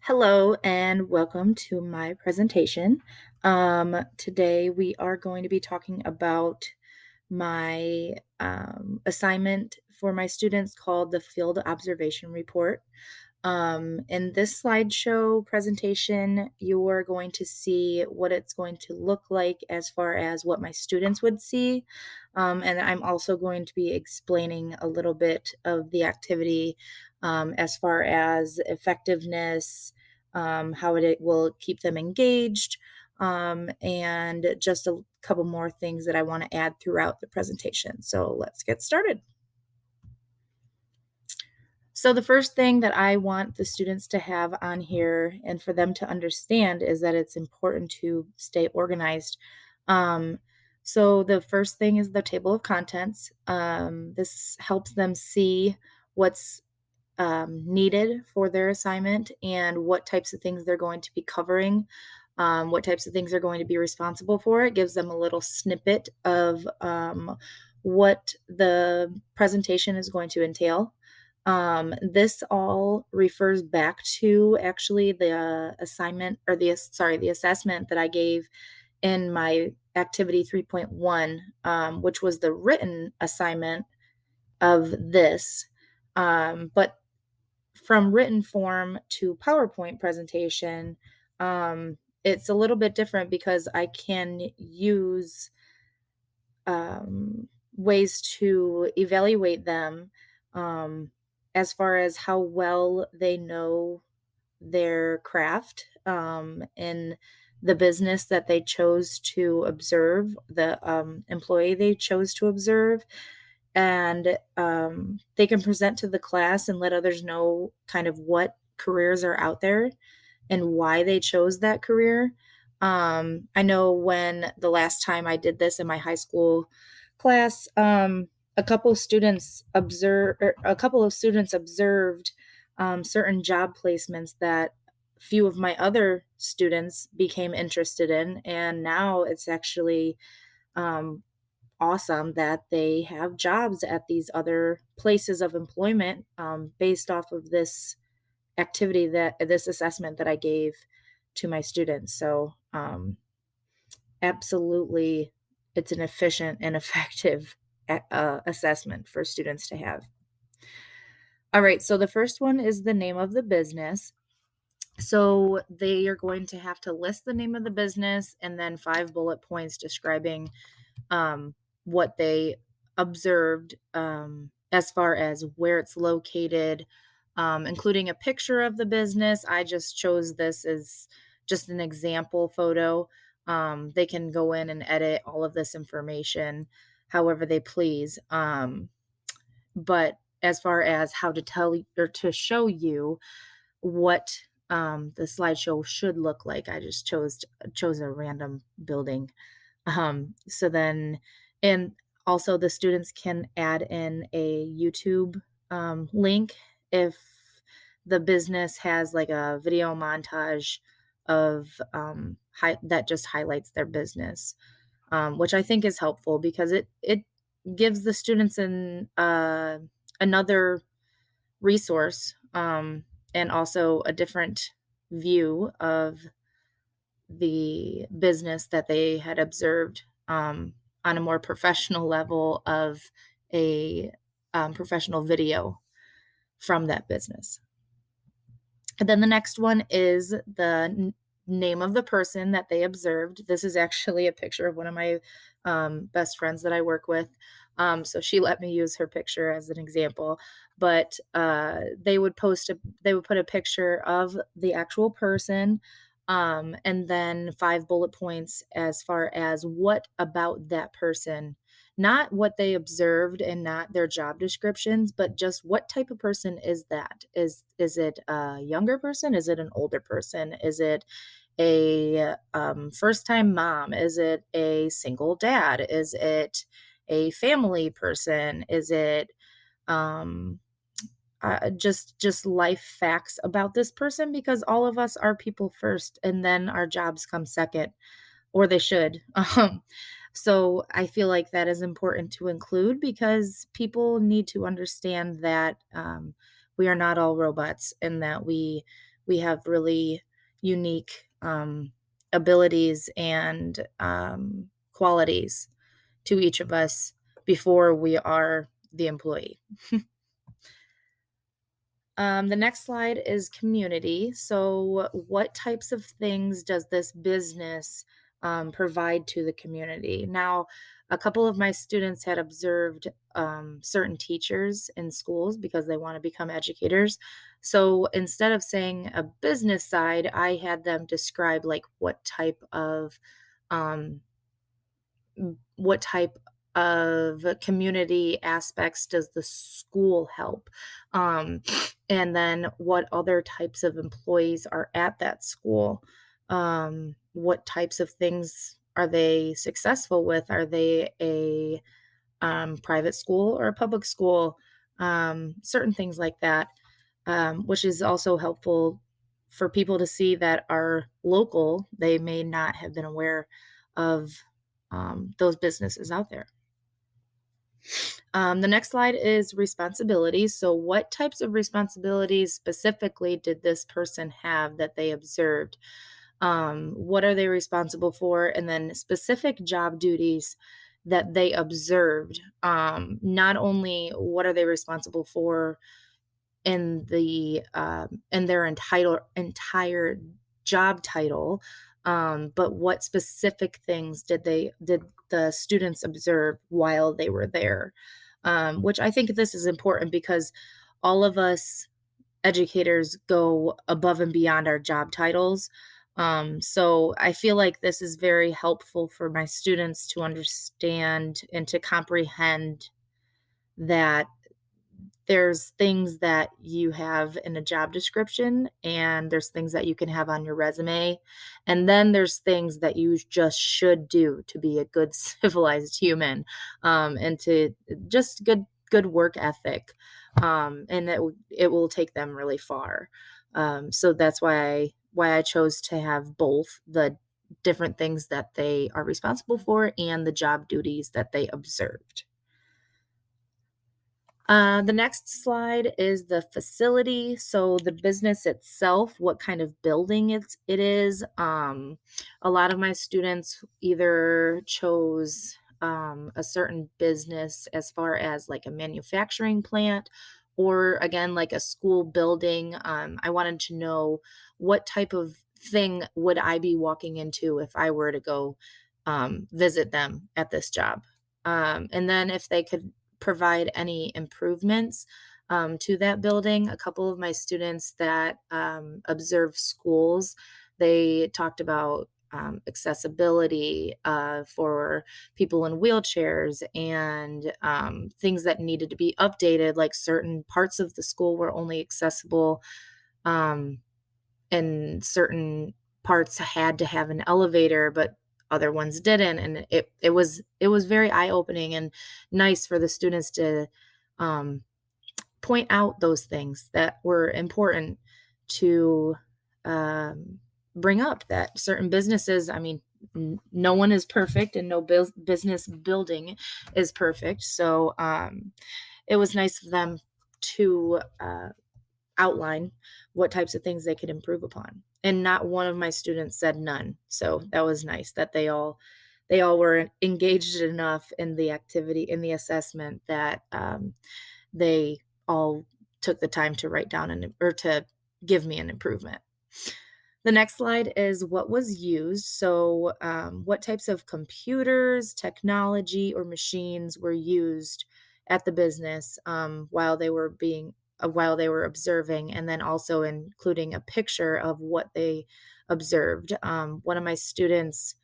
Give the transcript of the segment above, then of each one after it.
Hello and welcome to my presentation. Today we are going to be talking about my assignment for my students called the Field Observation Report. In this slideshow presentation, you are going to see what it's going to look like as far as what my students would see. And I'm also going to be explaining a little bit of the activity as far as effectiveness, how it will keep them engaged, and just a couple more things that I want to add throughout the presentation. So let's get started. So the first thing that I want the students to have on here and for them to understand is that it's important to stay organized. Um, so the first thing is the table of contents. This helps them see what's needed for their assignment and what types of things they're going to be covering, what types of things they're going to be responsible for. It gives them a little snippet of what the presentation is going to entail. This all refers back to actually the assignment or the assessment that I gave in my activity 3.1, which was the written assignment of this. But from written form to PowerPoint presentation, it's a little bit different because I can use ways to evaluate them um, as far as how well they know their craft in the business that they chose to observe, the employee they chose to observe. And they can present to the class and let others know kind of what careers are out there and why they chose that career. I know when the last time I did this in my high school class, a couple of students observed certain job placements that few of my other students became interested in, and now it's actually um, awesome that they have jobs at these other places of employment based off of this assessment that I gave to my students. So, absolutely, it's an efficient and effective assessment for students to have. All right, so the first one is the name of the business. So they are going to have to list the name of the business and then 5 bullet points describing what they observed as far as where it's located, including a picture of the business. I just chose this as just an example photo. They can go in and edit all of this information however they please. But as far as how to tell or to show you what the slideshow should look like, I just chose a random building. So then, and also the students can add in a YouTube link if the business has like a video montage of that just highlights their business, which I think is helpful because it gives the students another resource, and also a different view of the business that they had observed on a more professional level of a professional video from that business. And then the next one is the name of the person that they observed. This is actually a picture of one of my best friends that I work with. So she let me use her picture as an example. But they would put a picture of the actual person, and then 5 bullet points as far as what about that person, not what they observed and not their job descriptions, but just what type of person is that? Is it a younger person? Is it an older person? Is it a first-time mom? Is it a single dad? Is it a family person? Is it um, just life facts about this person? Because all of us are people first, and then our jobs come second, or they should. So I feel like that is important to include because people need to understand that we are not all robots and that we have really unique abilities and qualities to each of us before we are the employee. The next slide is community. So, what types of things does this business provide to the community? Now, a couple of my students had observed certain teachers in schools because they want to become educators. So, instead of saying a business side, I had them describe like um, what type of community aspects does the school help? Um, and then what other types of employees are at that school? What types of things are they successful with? Are they a private school or a public school? Certain things like that, which is also helpful for people to see that are local. They may not have been aware of those businesses out there. The next slide is responsibilities. So, what types of responsibilities specifically did this person have that they observed? What are they responsible for? And then specific job duties that they observed. Not only what are they responsible for in their entire job title, but what specific things did the students observe while they were there? Which I think this is important because all of us educators go above and beyond our job titles. So I feel like this is very helpful for my students to understand and to comprehend that there's things that you have in a job description, and there's things that you can have on your resume, and then there's things that you just should do to be a good civilized human, and to just good work ethic, and it will take them really far. So that's why I chose to have both the different things that they are responsible for and the job duties that they observed. The next slide is the facility. So the business itself, what kind of building it is. A lot of my students either chose a certain business as far as like a manufacturing plant or again like a school building. I wanted to know what type of thing would I be walking into if I were to go visit them at this job. And then if they could provide any improvements to that building. A couple of my students that observe schools, they talked about accessibility for people in wheelchairs and things that needed to be updated, like certain parts of the school were only accessible um, and certain parts had to have an elevator, but other ones didn't, and it was very eye-opening and nice for the students to um, point out those things that were important to um, bring up that certain businesses, I mean, no one is perfect and no business building is perfect. So it was nice of them to outline what types of things they could improve upon. And not one of my students said none. So that was nice that they all were engaged enough in the activity in the assessment that they all took the time to write down or to give me an improvement. The next slide is what was used. So, what types of computers, technology, or machines were used at the business while they were observing, and then also including a picture of what they observed. One of my students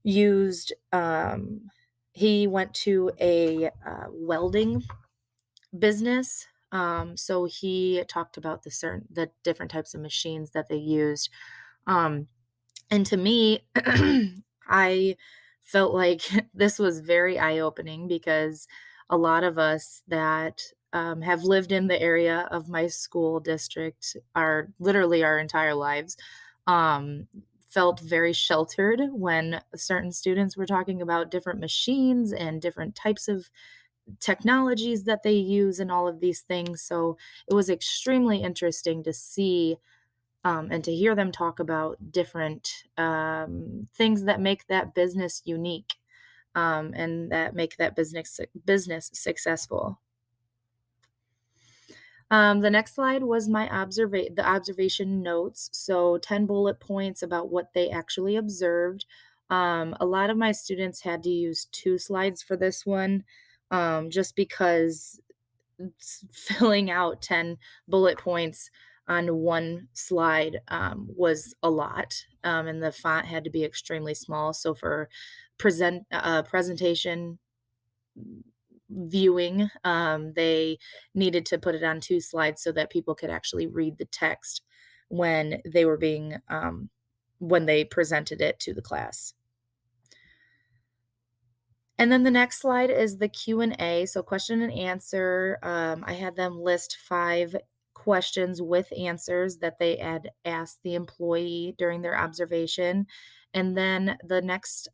used. He went to a welding business. So he talked about the different types of machines that they used. Um, and to me, I felt like this was very eye-opening because a lot of us that have lived in the area of my school district are literally our entire lives, um, felt very sheltered when certain students were talking about different machines and different types of technologies that they use and all of these things. So it was extremely interesting to see and to hear them talk about different things that make that business unique, and that make that business successful. The next slide was the observation notes. So 10 bullet points about what they actually observed. A lot of my students had to use 2 slides for this one, just because filling out 10 bullet points on one slide was a lot, and the font had to be extremely small. So for presentation viewing, they needed to put it on 2 slides so that people could actually read the text when they were when they presented it to the class. And then the next slide is the Q&A, so question and answer. I had them list 5 questions with answers that they had asked the employee during their observation. And then the next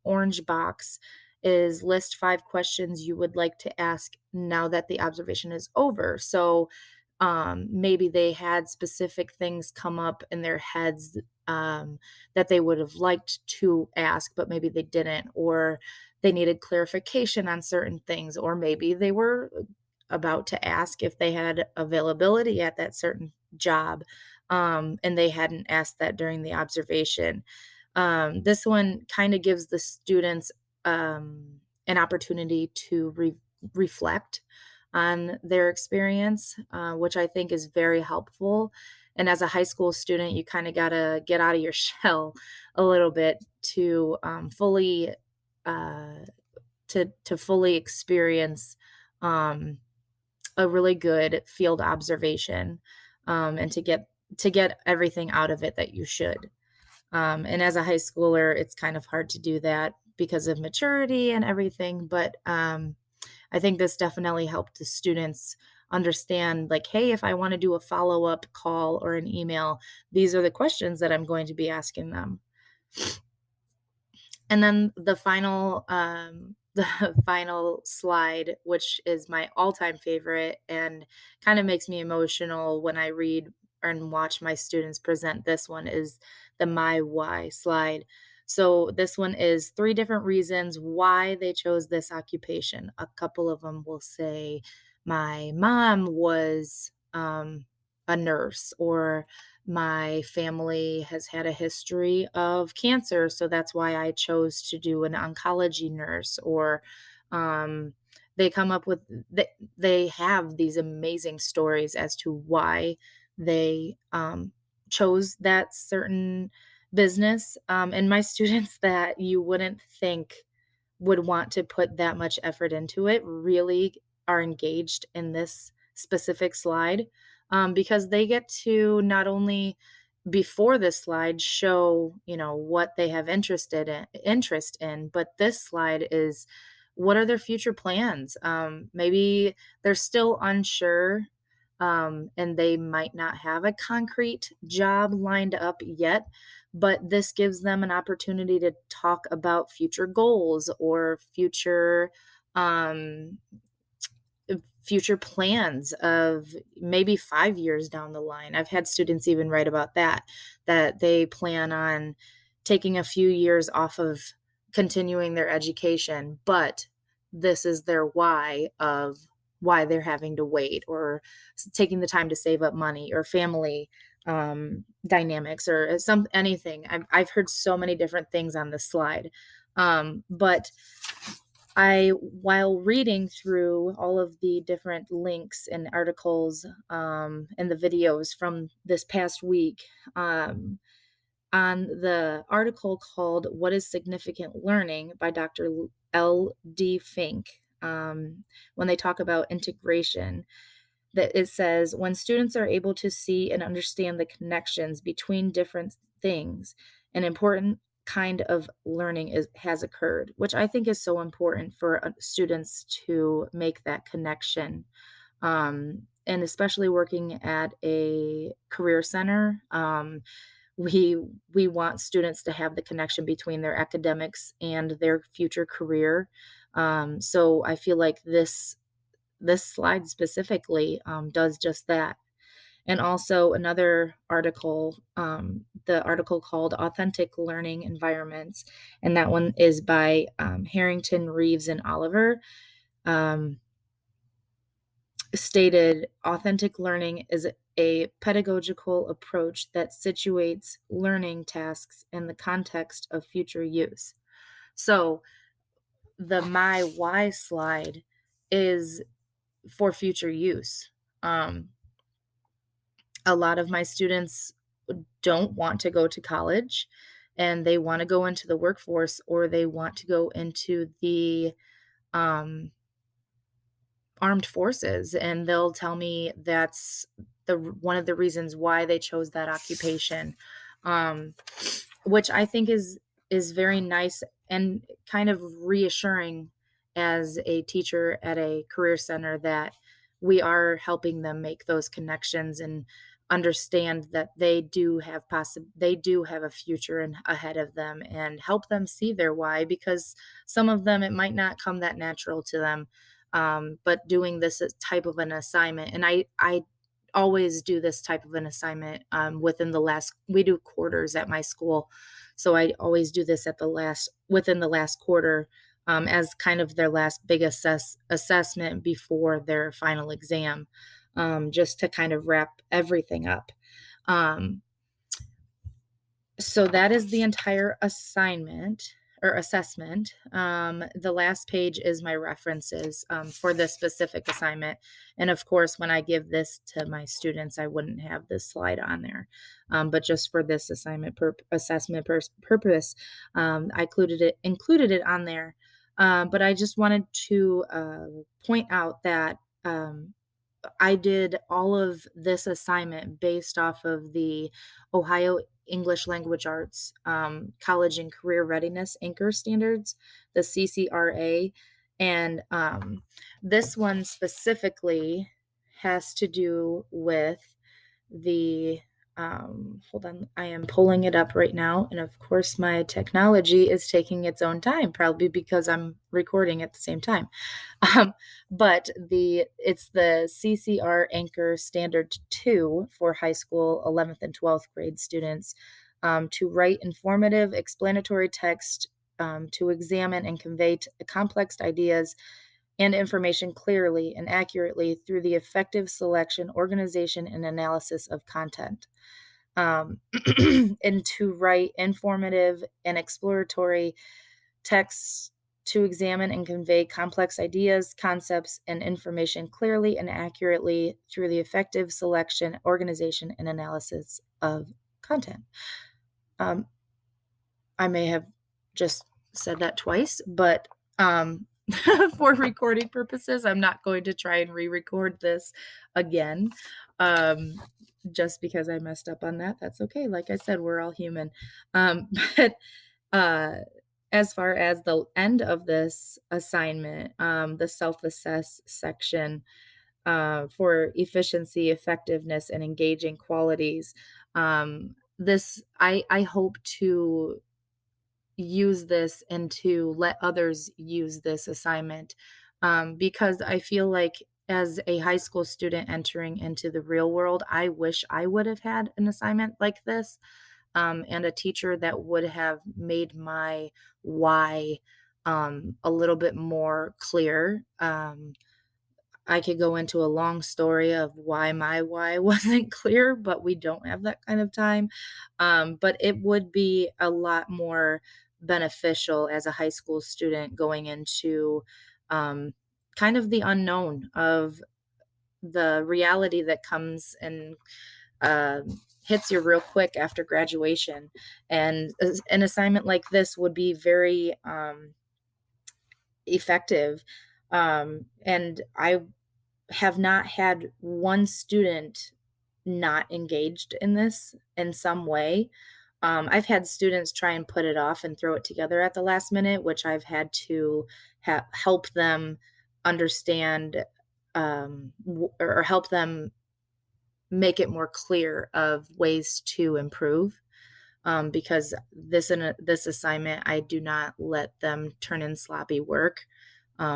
orange box is list 5 questions you would like to ask now that the observation is over. So maybe they had specific things come up in their heads, that they would have liked to ask, but maybe they didn't, or they needed clarification on certain things, or maybe they were about to ask if they had availability at that certain job, and they hadn't asked that during the observation. This one kind of gives the students an opportunity to reflect on their experience, which I think is very helpful. And as a high school student, you kind of got to get out of your shell a little bit to uh, fully experience um, a really good field observation, and to get everything out of it that you should. And as a high schooler, it's kind of hard to do that because of maturity and everything. But I think this definitely helped the students understand, like, hey, if I want to do a follow up call or an email, these are the questions that I'm going to be asking them. And then the final the final slide, which is my all-time favorite and kind of makes me emotional when I read and watch my students present this one, is the my why slide. So this one is 3 different reasons why they chose this occupation. A couple of them will say, my mom was a nurse, or my family has had a history of cancer, so that's why I chose to do an oncology nurse. Or um, they come up with they have these amazing stories as to why they chose that certain business. And my students that you wouldn't think would want to put that much effort into it really are engaged in this specific slide, because they get to not only before this slide show, what they have interest in, but this slide is, what are their future plans? Maybe they're still unsure, and they might not have a concrete job lined up yet, but this gives them an opportunity to talk about future goals, or um, future plans of maybe 5 years down the line. I've had students even write about that they plan on taking a few years off of continuing their education, but this is their why of why they're having to wait, or taking the time to save up money, or family dynamics, or anything. I've heard so many different things on this slide, but while reading through all of the different links and articles, and the videos from this past week, on the article called "What is Significant Learning" by Dr. L.D. Fink, when they talk about integration, that it says, when students are able to see and understand the connections between different things, an important kind of learning has occurred, which I think is so important for students to make that connection. And especially working at a career center, we we want students to have the connection between their academics and their future career. So I feel like this slide specifically does just that. and also another article, the article called Authentic Learning Environments, and that one is by Harrington, Reeves, and Oliver. Um, Stated authentic learning is a pedagogical approach that situates learning tasks in the context of future use. So the my why slide is for future use. Um, a lot of my students don't want to go to college and they want to go into the workforce, or they want to go into the um, armed forces, and they'll tell me that's one of the reasons why they chose that occupation, um, which I think is very nice and kind of reassuring as a teacher at a career center, that we are helping them make those connections and understand that they do have a future ahead of them, and help them see their why, because some of them it might not come that natural to them. But doing this type of an assignment, and I always do this type of an assignment within the last, we do quarters at my school, so I always do this at the last, within the last quarter, as kind of their last big assessment before their final exam, just to kind of wrap everything up. Um, so that is the entire assignment or assessment. The last page is my references for this specific assignment. And of course, when I give this to my students, I wouldn't have this slide on there. But just for this assignment assessment purpose, I included it on there. But I just wanted to point out that I did all of this assignment based off of the Ohio English Language Arts College and Career Readiness Anchor Standards, the CCRA. And this one specifically has to do with the, hold on, I am pulling it up right now. And of course, my technology is taking its own time, probably because I'm recording at the same time. Um, but it's the CCR Anchor Standard 2 for high school 11th and 12th grade students, to write informative, explanatory text, to examine and convey complex ideas and information clearly and accurately through the effective selection, organization, and analysis of content. And to write informative and exploratory texts to examine and convey complex ideas, concepts, and information clearly and accurately through the effective selection, organization, and analysis of content. Um, I may have just said that twice, but for recording purposes, I'm not going to try and re-record this again. Just because I messed up on that. That's okay. Like I said, we're all human. But uh, as far as the end of this assignment, the self-assess section for efficiency, effectiveness, and engaging qualities, this I hope to use this and to let others use this assignment, because I feel like as a high school student entering into the real world, I wish I would have had an assignment like this, and a teacher that would have made my why a little bit more clear. I could go into a long story of why my why wasn't clear, but we don't have that kind of time. But it would be a lot more beneficial as a high school student going into um, kind of the unknown of the reality that comes and hits you real quick after graduation. And an assignment like this would be very effective. And I have not had one student not engaged in this in some way. I've had students try and put it off and throw it together at the last minute, which I've had to help them understand, or help them make it more clear of ways to improve. Because this assignment, I do not let them turn in sloppy work,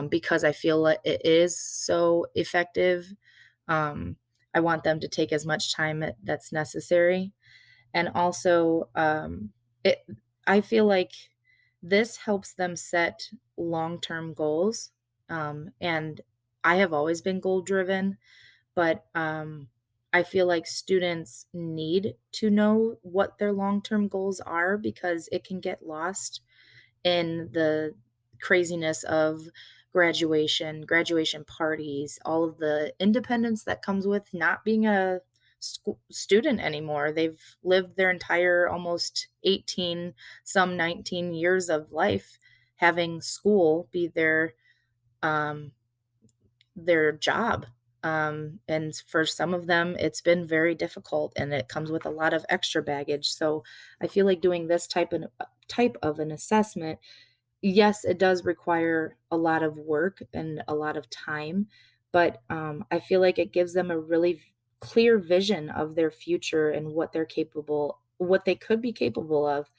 because I feel like it is so effective. Um, I want them to take as much time that's necessary. And also, it I feel like this helps them set long-term goals, and I have always been goal driven, but, I feel like students need to know what their long-term goals are because it can get lost in the craziness of graduation parties, all of the independence that comes with not being a student anymore. They've lived their entire almost 18, some 19 years of life having school be um, their job. And for some of them, it's been very difficult and it comes with a lot of extra baggage. So I feel like doing this type of an assessment, yes, it does require a lot of work and a lot of time, but, I feel like it gives them a really clear vision of their future and what they could be capable of.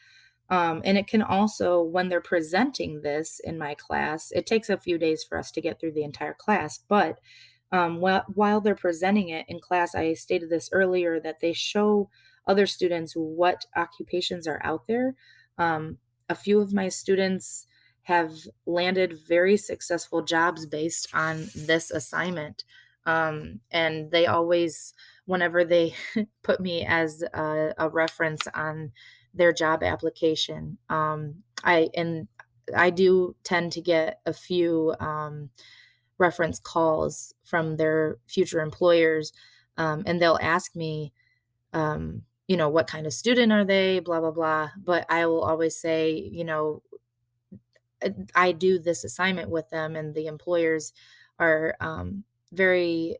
And it can also, when they're presenting this in my class, it takes a few days for us to get through the entire class, but while they're presenting it in class, I stated this earlier that they show other students what occupations are out there. Um, a few of my students have landed very successful jobs based on this assignment. And they always, whenever they put me as a reference on their job application, I do tend to get a few reference calls from their future employers, and they'll ask me, what kind of student are they, blah blah blah. But I will always say, I do this assignment with them, and the employers are very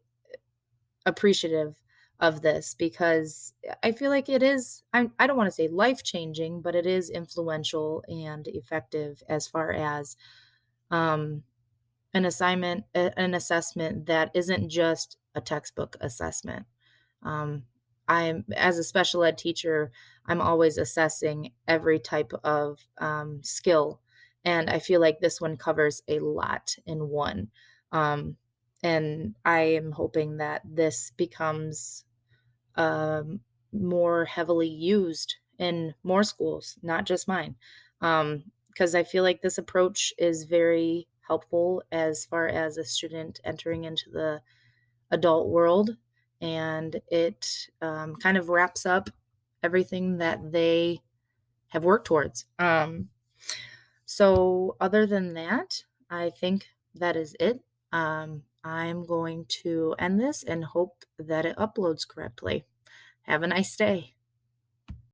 appreciative of this because I feel like it is. I don't want to say life changing, but it is influential and effective as far as um, an assessment that isn't just a textbook assessment. Um, I'm as a special ed teacher, I'm always assessing every type of, skill, and I feel like this one covers a lot in one. Um, and I am hoping that this becomes, um, more heavily used in more schools, not just mine. Because I feel like this approach is very helpful as far as a student entering into the adult world, and it kind of wraps up everything that they have worked towards. So, other than that, I think that is it. I'm going to end this and hope that it uploads correctly. Have a nice day.